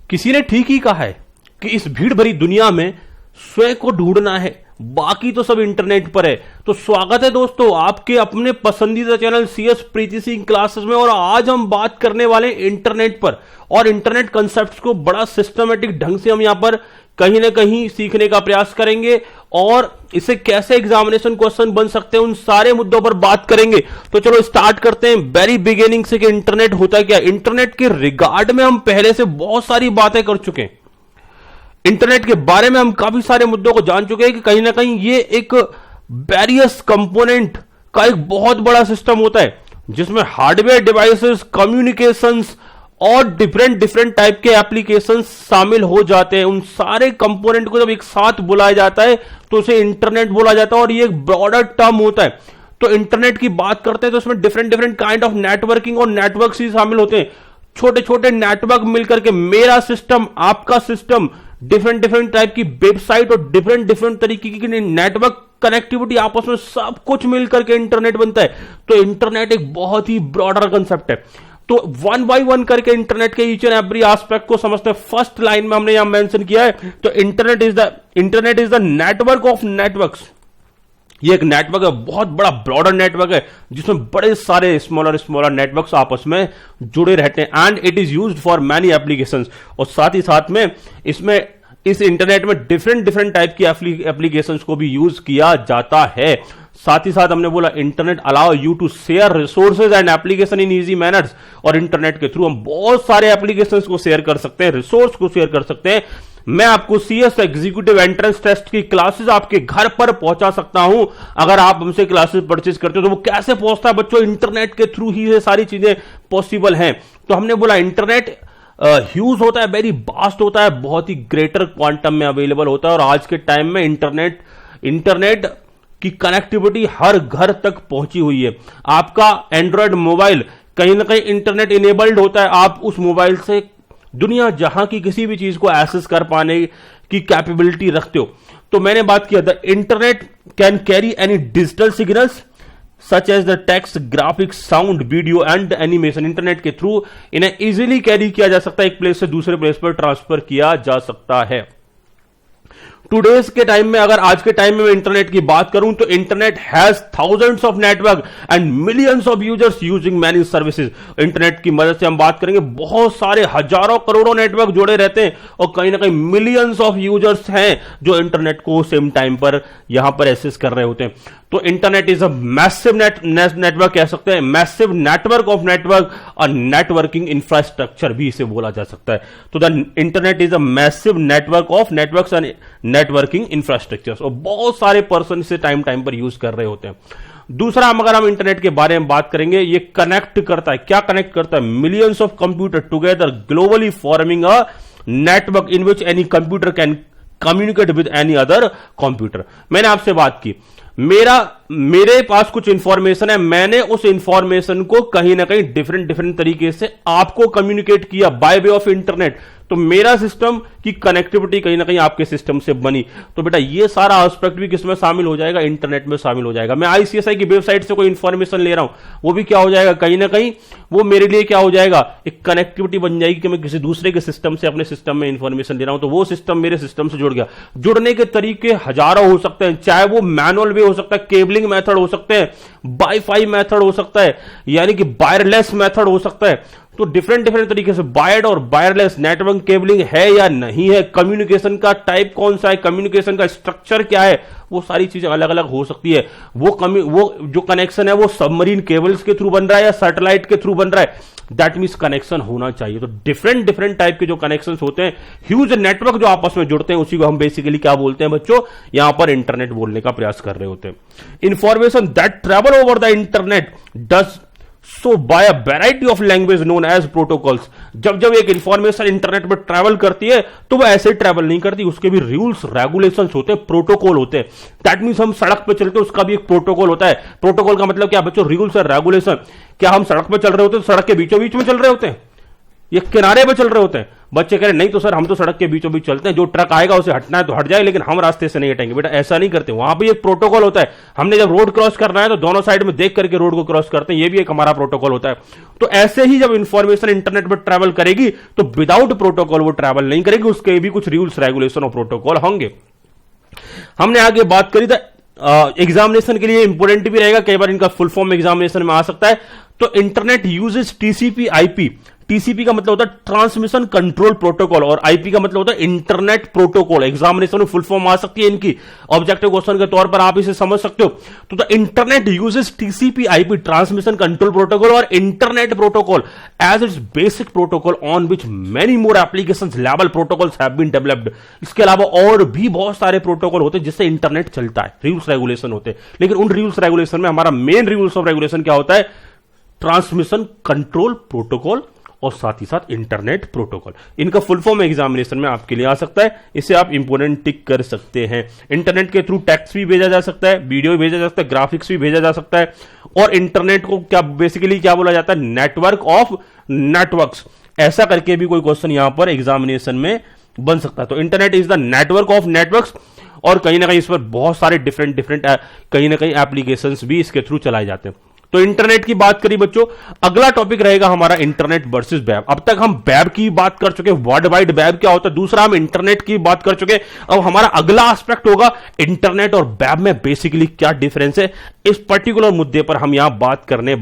किसी ने ठीक ही कहा है कि इस भीड़ भरी दुनिया में स्वयं को ढूंढना है, बाकी तो सब इंटरनेट पर है। तो स्वागत है दोस्तों आपके अपने पसंदीदा चैनल CS प्रीति सिंह क्लासेस में। और आज हम बात करने वाले इंटरनेट पर और इंटरनेट कंसेप्ट्स को बड़ा सिस्टमेटिक ढंग से हम यहां पर कहीं ना कहीं सीखने का प्रयास करेंगे और इसे कैसे एग्जामिनेशन क्वेश्चन बन सकते हैं, उन सारे मुद्दों पर बात करेंगे। तो चलो स्टार्ट करते हैं वेरी बिगिनिंग से कि इंटरनेट होता क्या। इंटरनेट के रिगार्ड में हम पहले से बहुत सारी बातें कर चुके हैं। इंटरनेट के बारे में हम काफी सारे मुद्दों को जान चुके हैं कि कहीं ना कहीं ये एक वेरियस कंपोनेंट का एक बहुत बड़ा सिस्टम होता है जिसमें हार्डवेयर डिवाइसेस, कम्युनिकेशंस और डिफरेंट टाइप के एप्लीकेशंस शामिल हो जाते हैं। उन सारे कंपोनेंट को जब एक साथ बुलाया जाता है तो उसे इंटरनेट बोला जाता है और ये एक ब्रॉडर टर्म होता है। तो इंटरनेट की बात करते हैं तो उसमें डिफरेंट काइंड ऑफ नेटवर्किंग और नेटवर्क्स ही शामिल होते हैं। छोटे छोटे नेटवर्क मिलकर के मेरा सिस्टम, आपका सिस्टम, डिफरेंट टाइप की वेबसाइट और डिफरेंट तरीके की नेटवर्क कनेक्टिविटी, आपस में सब कुछ मिलकर के इंटरनेट बनता है। तो इंटरनेट एक बहुत ही ब्रॉडर कंसेप्ट है। तो वन बाय वन करके इंटरनेट के ईच एंड एवरी एस्पेक्ट को समझते हैं। फर्स्ट लाइन में हमने यहां मेंशन किया है तो internet is the network of networks. ये एक नेटवर्क है, बहुत बड़ा ब्रॉडर नेटवर्क है जिसमें बड़े सारे स्मॉलर नेटवर्क्स आपस में जुड़े रहते हैं and it is used for many applications. और साथ ही साथ में इसमें इस इंटरनेट में डिफरेंट टाइप की एप्लीकेशंस को भी यूज किया जाता है। साथ ही साथ हमने बोला internet allow you to share resources and application in easy manners. और इंटरनेट के थ्रू हम बहुत सारे एप्लीकेशंस को शेयर कर सकते हैं, रिसोर्स को शेयर कर सकते हैं। मैं आपको CS एग्जीक्यूटिव एंट्रेंस टेस्ट की क्लासेस आपके घर पर पहुंचा सकता हूं। अगर आप हमसे क्लासेस परचेज करते हो तो वो कैसे पहुंचता है बच्चों, इंटरनेट के थ्रू ही ये सारी चीजें पॉसिबल हैं। तो हमने बोला इंटरनेट ह्यूज होता है, वेरी वास्ट होता है, बहुत ही ग्रेटर क्वांटम में अवेलेबल होता है। और आज के टाइम में इंटरनेट की कनेक्टिविटी हर घर तक पहुंची हुई है। आपका एंड्रॉयड मोबाइल कहीं ना कहीं इंटरनेट इनेबल्ड होता है। आप उस मोबाइल से दुनिया जहां की किसी भी चीज को एक्सेस कर पाने की कैपेबिलिटी रखते हो। तो मैंने बात किया the internet can carry any digital signals such as the text, graphics, sound, video and animation. Internet के थ्रू इन्हें इजीली कैरी किया जा सकता है, एक प्लेस से दूसरे प्लेस पर ट्रांसफर किया जा सकता है। टुडेज के टाइम में, अगर आज के टाइम में मैं इंटरनेट की बात करूं तो internet has thousands of network and millions of users using many services. Internet की मदद से हम बात करेंगे बहुत सारे हजारों करोड़ों नेटवर्क जुड़े रहते हैं और कहीं ना कहीं मिलियंस ऑफ यूजर्स हैं जो इंटरनेट को सेम टाइम पर यहां पर एक्सेस कर रहे होते हैं। तो internet is a massive network कह सकते हैं, मैसिव नेटवर्क ऑफ नेटवर्क और नेटवर्किंग इंफ्रास्ट्रक्चर भी इसे बोला जा सकता है। तो the internet is a massive network of networks and networking infrastructure. और बहुत सारे पर्सन इसे टाइम पर यूज कर रहे होते हैं। दूसरा, अगर हम इंटरनेट के बारे में बात करेंगे, ये कनेक्ट करता है। क्या कनेक्ट करता है? Millions of computer together globally forming a network in which any computer can communicate with any other computer. मैंने आपसे बात की, मेरे पास कुछ इंफॉर्मेशन है, मैंने उस इंफॉर्मेशन को कहीं ना कहीं डिफरेंट तरीके से आपको कम्युनिकेट किया बाय वे ऑफ इंटरनेट। तो मेरा सिस्टम की कनेक्टिविटी कहीं ना कहीं आपके सिस्टम से बनी। तो बेटा ये सारा एस्पेक्ट भी किसमें शामिल हो जाएगा? इंटरनेट में शामिल हो जाएगा। मैं ICSI की वेबसाइट से कोई इंफॉर्मेशन ले रहा हूं, वो भी क्या हो जाएगा? कहीं ना कहीं वो मेरे लिए क्या हो जाएगा? एक कनेक्टिविटी बन जाएगी कि मैं किसी दूसरे के सिस्टम से अपने सिस्टम में इंफॉर्मेशन ले रहा हूं, तो वो सिस्टम मेरे सिस्टम से जुड़ गया। जुड़ने के तरीके हजारों हो सकते हैं, चाहे वो मैनुअल वे हो सकता है, केबलिंग मेथड हो सकते हैं, वाईफाई मेथड हो सकता है, यानी कि वायरलेस मेथड हो सकता है। तो डिफरेंट तरीके से वायर्ड और वायरलेस नेटवर्क केबलिंग है या नहीं है, कम्युनिकेशन का टाइप कौन सा है, कम्युनिकेशन का स्ट्रक्चर क्या है, वो सारी चीजें अलग अलग हो सकती है। वो जो कनेक्शन है वो सबमरीन केबल्स के थ्रू बन रहा है या सैटेलाइट के थ्रू बन रहा है, दैट मीन्स कनेक्शन होना चाहिए। तो डिफरेंट टाइप के जो कनेक्शन होते हैं, ह्यूज नेटवर्क जो आपस में जुड़ते हैं, उसी को हम बेसिकली क्या बोलते हैं बच्चों? यहां पर इंटरनेट बोलने का प्रयास कर रहे होते हैं। Information that travel over the internet does so by a variety of language known as protocols. जब एक इंफॉर्मेशन इंटरनेट पर ट्रैवल करती है तो वो ऐसे ट्रैवल नहीं करती, उसके भी रूल्स रेगुलेशंस होते हैं, प्रोटोकॉल होते हैं। दैट मींस हम सड़क पर चलते हैं, उसका भी एक प्रोटोकॉल होता है। प्रोटोकॉल का मतलब क्या बच्चों? रूल्स और रेगुलेशन। क्या हम सड़क पर चल रहे होते हैं, सड़क के बीचों बीच में चल रहे होते हैं? ये किनारे पे चल रहे होते हैं। बच्चे कह रहे नहीं तो सर हम तो सड़क के बीचों बीच चलते हैं, जो ट्रक आएगा उसे हटना है तो हट जाए, लेकिन हम रास्ते से नहीं हटेंगे। बेटा ऐसा नहीं करते, वहां भी एक प्रोटोकॉल होता है। हमने जब रोड क्रॉस करना है तो दोनों साइड में देख करके रोड को क्रॉस करते हैं, ये भी एक हमारा प्रोटोकॉल होता है। तो ऐसे ही जब इंफॉर्मेशन इंटरनेट पर ट्रैवल करेगी तो विदाउट प्रोटोकॉल वो ट्रैवल नहीं करेगी, उसके भी कुछ रूल्स रेगुलेशन और प्रोटोकॉल होंगे। हमने आगे बात करी था एग्जामिनेशन के लिए इंपोर्टेंट भी रहेगा, कई बार इनका फुल फॉर्म एग्जामिनेशन में आ सकता है। तो internet uses TCP IP. TCP का मतलब होता है ट्रांसमिशन कंट्रोल प्रोटोकॉल और आईपी का मतलब होता है इंटरनेट प्रोटोकॉल। एग्जामिनेशन में फुल फॉर्म आ सकती है इनकी, ऑब्जेक्टिव क्वेश्चन के तौर पर आप इसे समझ सकते हो। तो the internet uses TCP IP transmission control protocol और internet protocol as its basic protocol on which many more applications level protocols have been developed. इसके अलावा और भी बहुत सारे प्रोटोकॉल होते हैं जिससे इंटरनेट चलता है, रूल्स रेगुलेशन होते हैं। लेकिन उन रूल्स रेगुलेशन में हमारा मेन रूल्स ऑफ रेगुलेशन क्या होता है? ट्रांसमिशन कंट्रोल प्रोटोकॉल और साथ ही साथ इंटरनेट प्रोटोकॉल। इनका फुल फॉर्म एग्जामिनेशन में आपके लिए आ सकता है, इसे आप इंपोर्टेंट टिक कर सकते हैं। इंटरनेट के थ्रू टेक्स्ट भी भेजा जा सकता है, वीडियो भी भेजा जा सकता है, ग्राफिक्स भी भेजा जा सकता है। और इंटरनेट को क्या बेसिकली क्या बोला जाता है? Network of networks. ऐसा करके भी कोई क्वेश्चन यहां पर एग्जामिनेशन में बन सकता है। तो internet is the network of networks और कहीं ना कहीं इस पर बहुत सारे डिफरेंट कहीं ना कहीं एप्लीकेशंस भी इसके थ्रू चलाए जाते हैं। तो इंटरनेट की बात करी बच्चों, अगला टॉपिक रहेगा हमारा इंटरनेट वर्सेस वेब। अब तक हम वेब की बात कर चुके, वर्ल्ड वाइड वेब क्या होता है, दूसरा हम इंटरनेट की बात कर चुके। अब हमारा अगला एस्पेक्ट होगा इंटरनेट और वेब में बेसिकली क्या डिफरेंस है। इस पर्टिकुलर मुद्दे पर हम यहां बात करने